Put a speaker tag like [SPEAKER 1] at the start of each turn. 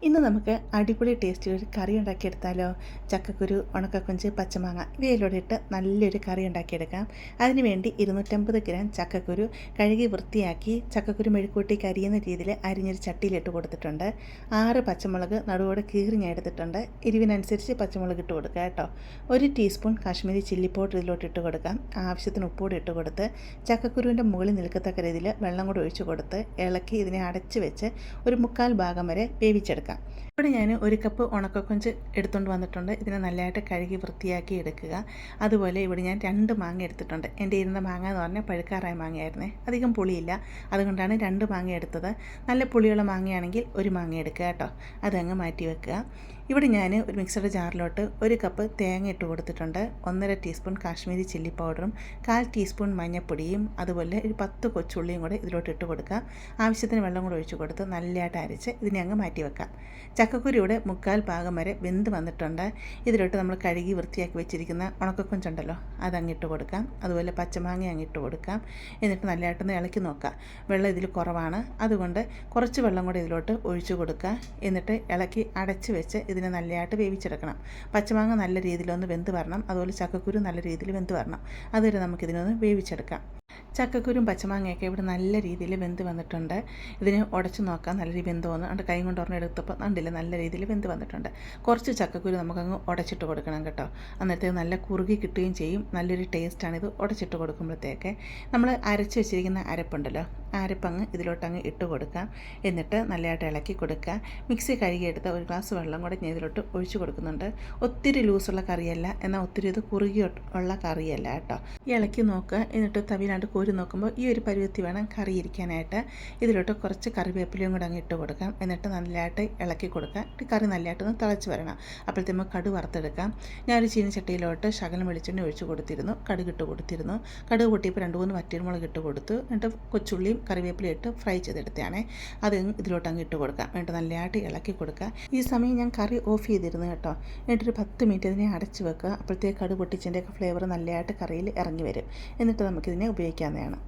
[SPEAKER 1] ഇന്ന് നമുക്ക് അടിപൊളി ടേസ്റ്റിൽ ഒരു കറി ഉണ്ടാക്കിയെടുത്താലോ. ചക്കക്കുരു, ഉണക്കക്കൊഞ്ച്, പച്ചമാങ്ങ ഇവയിലൂടെ ഇട്ട് നല്ലൊരു കറി ഉണ്ടാക്കിയെടുക്കാം. അതിനുവേണ്ടി 250 ഗ്രാം ചക്കക്കുരു കഴുകി വൃത്തിയാക്കി ചക്കക്കുരു മെഴുക്കൂട്ടി കരിയുന്ന രീതിയിൽ അരിഞ്ഞൊരു ചട്ടിയിലിട്ട് കൊടുത്തിട്ടുണ്ട്. 6 പച്ചമുളക് നടുവോടെ കീറി ഞാൻ എടുത്തിട്ടുണ്ട്. എരിവിനനുസരിച്ച് പച്ചമുളക് ഇട്ട് കൊടുക്കുക കേട്ടോ. 1 ടീസ്പൂൺ കാശ്മീരി ചില്ലി പൗഡർ ഇതിലോട്ട് ഇട്ട് കൊടുക്കാം. ആവശ്യത്തിന് ഉപ്പൂടെ ഇട്ട് കൊടുത്ത് ചക്കക്കുരുവിൻ്റെ മുകളിൽ നിൽക്കത്തക്ക രീതിയിൽ വെള്ളം കൂടെ ഒഴിച്ച് കൊടുത്ത് ഇളക്കി ഇതിനെ അടച്ച് വെച്ച് ഒരു 1/4 ഭാഗം വരെ വേവിച്ചെടുക്കാം. ഇവിടെ ഞാൻ 1 കപ്പ് ഉണക്കക്കൊഞ്ച് എടുത്തുകൊണ്ട് വന്നിട്ടുണ്ട്. ഇതിനെ നല്ലതായിട്ട് കഴുകി വൃത്തിയാക്കി എടുക്കുക. അതുപോലെ ഇവിടെ ഞാൻ 2 മാങ്ങ എടുത്തിട്ടുണ്ട്. എൻ്റെ ഇരുന്ന മാങ്ങ എന്ന് പറഞ്ഞാൽ പഴുക്കാറായ മാങ്ങയായിരുന്നേ, അധികം പുളിയില്ല, അതുകൊണ്ടാണ് 2 മാങ്ങ എടുത്തത്. നല്ല പുളിയുള്ള മാങ്ങയാണെങ്കിൽ 1 മാങ്ങ എടുക്കുക കേട്ടോ. അതങ്ങ് മാറ്റി വെക്കുക. ഇവിടെ ഞാൻ ഒരു മിക്സറുടെ ജാറിലോട്ട് 1 കപ്പ് തേങ്ങ ഇട്ട് കൊടുത്തിട്ടുണ്ട്. 1.5 ടീസ്പൂൺ കാശ്മീരി ചില്ലി പൗഡറും 1/4 ടീസ്പൂൺ മഞ്ഞൾപ്പൊടിയും അതുപോലെ ഒരു 10 കൊച്ചുള്ളിയും കൂടെ ഇതിലോട്ട് ഇട്ട് കൊടുക്കുക. ആവശ്യത്തിന് വെള്ളം കൂടെ ഒഴിച്ച് കൊടുത്ത് നല്ലതായിട്ട് അരച്ച് ഇതിനെ അങ്ങ് മാറ്റി വെക്കാം. ചക്കക്കുരിയുടെ 1/4 ഭാഗം വരെ വെന്ത് വന്നിട്ടുണ്ട്. ഇതിലോട്ട് നമ്മൾ കഴുകി വൃത്തിയാക്കി വെച്ചിരിക്കുന്ന ഉണക്കക്കൊഞ്ചുണ്ടല്ലോ അതങ്ങിട്ട് കൊടുക്കാം. അതുപോലെ പച്ചമാങ്ങ അങ്ങിട്ട് കൊടുക്കാം. എന്നിട്ട് നല്ലതായിട്ടൊന്ന് ഇളക്കി നോക്കാം. വെള്ളം ഇതിൽ കുറവാണ്, അതുകൊണ്ട് കുറച്ച് വെള്ളം കൂടെ ഇതിലോട്ട് ഒഴിച്ചു കൊടുക്കുക. എന്നിട്ട് ഇളക്കി അടച്ച് വെച്ച് ഇതിനെ നല്ലതായിട്ട് വേവിച്ചെടുക്കണം. പച്ചമാങ്ങ നല്ല രീതിയിലൊന്ന് വെന്ത് വരണം, അതുപോലെ ചക്കക്കുരു നല്ല രീതിയിൽ വെന്ത് വരണം. അതുവരെ നമുക്കിതിനൊന്ന് വേവിച്ചെടുക്കാം. ചക്കക്കുരും പച്ചമാങ്ങയൊക്കെ ഇവിടെ നല്ല രീതിയിൽ വെന്ത് വന്നിട്ടുണ്ട്. ഇതിന് ഉടച്ച് നോക്കാം നല്ല രീതിയിൽ വെന്ത് വന്നു. അതുകൊണ്ട് കൈ കൊണ്ട് ഒരെണ്ണം എടുത്തപ്പോൾ കണ്ടില്ല നല്ല രീതിയിൽ വെന്ത് വന്നിട്ടുണ്ട്. കുറച്ച് ചക്കക്കുരു നമുക്കങ്ങ് ഉടച്ചിട്ട് കൊടുക്കണം കേട്ടോ. അന്നേരത്തേക്ക് നല്ല കുറുകി കിട്ടുകയും ചെയ്യും. നല്ലൊരു ടേസ്റ്റാണിത് ഉടച്ചിട്ട് കൊടുക്കുമ്പോഴത്തേക്ക്. നമ്മൾ അരച്ച് വെച്ചിരിക്കുന്ന അരപ്പുണ്ടല്ലോ, അരപ്പങ്ങ് ഇതിലോട്ടങ്ങ് ഇട്ട് കൊടുക്കാം. എന്നിട്ട് നല്ലതായിട്ട് ഇളക്കി കൊടുക്കുക. മിക്സി കഴുകിയെടുത്ത് 1 ഗ്ലാസ് വെള്ളം കൂടെ ഞാൻ ഇതിലോട്ട് ഒഴിച്ച് കൊടുക്കുന്നുണ്ട്. ഒത്തിരി ലൂസുള്ള കറിയല്ല, എന്നാൽ ഒത്തിരി ഇത് കുറുകി ഉള്ള കറിയല്ല കേട്ടോ. ഇളക്കി നോക്കുക. എന്നിട്ട് തവിലാണ്ട് കോരി നോക്കുമ്പോൾ ഈ ഒരു പരുവത്തിൽ വേണം കറി ഇരിക്കാനായിട്ട്. ഇതിലോട്ട് കുറച്ച് കറിവേപ്പിലയും കൂടെ അങ്ങ് ഇട്ട് കൊടുക്കാം. എന്നിട്ട് നല്ലതായിട്ട് ഇളക്കി കൊടുക്കാം. കറി നല്ലതായിട്ടൊന്ന് തിളച്ച് വരണം. അപ്പോഴത്തേക്ക് കടുക് വറുത്തെടുക്കാം. ഞാനൊരു ചീനച്ചട്ടിയിലോട്ട് ശകലം വെളിച്ചെണ്ണ ഒഴിച്ച് കൊടുത്തിരുന്നു. കടുക് ഇട്ട് കൊടുത്തിരുന്നു. കടുക് പൊട്ടിയപ്പോൾ 2-3 വറ്റൽമുളക് ഇട്ട് കൊടുത്തു. എന്നിട്ട് കൊച്ചുള്ളിയും കറിവേപ്പിലയും ഇട്ട് ഫ്രൈ ചെയ്തെടുത്തതാണ്. അത് ഇതിലോട്ട് അങ്ങ് ഇട്ട് കൊടുക്കാം. എന്നിട്ട് നല്ലതായിട്ട് ഇളക്കി കൊടുക്കുക. ഈ സമയം ഞാൻ കറി ഓഫ് ചെയ്തിരുന്നു കേട്ടോ. എന്നിട്ടൊരു 10 മിനിറ്റ് ഇതിനെ അടച്ച് വെക്കുക. അപ്പോഴത്തേക്ക് കടുക് പൊട്ടിച്ചതിൻ്റെയൊക്കെ ഫ്ലേവർ നല്ലതായിട്ട് കറിയിൽ ഇറങ്ങി വരും. എന്നിട്ട് നമുക്കിതിനെ ഉപയോഗിക്കാവുന്നതാണ്.